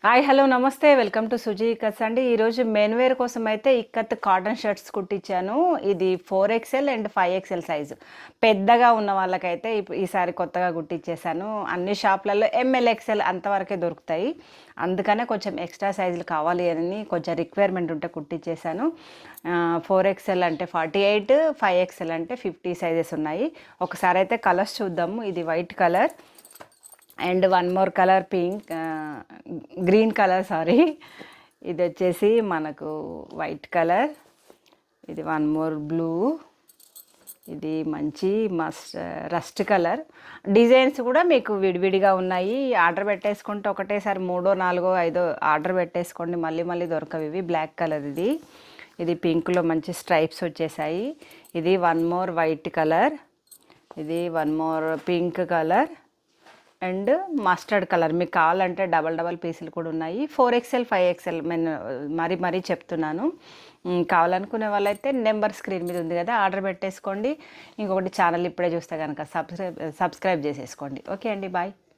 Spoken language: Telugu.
హాయ్ హలో నమస్తే వెల్కమ్ టు సుజీ కట్స్ అండి. ఈరోజు మెన్ వేర్ కోసం అయితే ఇక్కత్ కాటన్ షర్ట్స్ కుట్టించాను. ఇది 4XL అండ్ 5XL సైజు. పెద్దగా ఉన్న వాళ్ళకైతే ఈసారి కొత్తగా కుట్టించేసాను. అన్ని షాప్లలో ML XL అంతవరకే దొరుకుతాయి. అందుకనే కొంచెం ఎక్స్ట్రా సైజులు కావాలి అని కొంచెం రిక్వైర్మెంట్ ఉంటే కుట్టించేసాను. 4XL అంటే 48, 5XL అంటే 50 సైజెస్ ఉన్నాయి. ఒకసారి అయితే కలర్స్ చూద్దాము. ఇది white colour and one more colour pink, green colour sorry. ఇది వచ్చేసి మనకు వైట్ కలర్, ఇది వన్ మోర్ బ్లూ, ఇది మంచి రస్ట్ కలర్. డిజైన్స్ కూడా మీకు విడివిడిగా ఉన్నాయి. ఆర్డర్ పెట్టేసుకుంటే ఒకటేసారి 3, 4, 5 ఆర్డర్ పెట్టేసుకోండి, మళ్ళీ మళ్ళీ దొరకవు. ఇవి బ్లాక్ కలర్, ఇది పింక్లో మంచి స్ట్రైప్స్ వచ్చేసాయి. ఇది వన్ మోర్ వైట్ కలర్, ఇది one more pink colour and mustard colour. మీకు కావాలంటే డబల్ పీసులు కూడా ఉన్నాయి. 4XL 5XL నేను మరీ చెప్తున్నాను. కావాలనుకునే వాళ్ళైతే నెంబర్ స్క్రీన్ మీద ఉంది కదా, ఆర్డర్ పెట్టేసుకోండి. ఇంకొకటి ఛానల్ ఇప్పుడే చూస్తే కనుక సబ్స్క్రైబ్ చేసేసుకోండి. ఓకే అండి, బాయ్.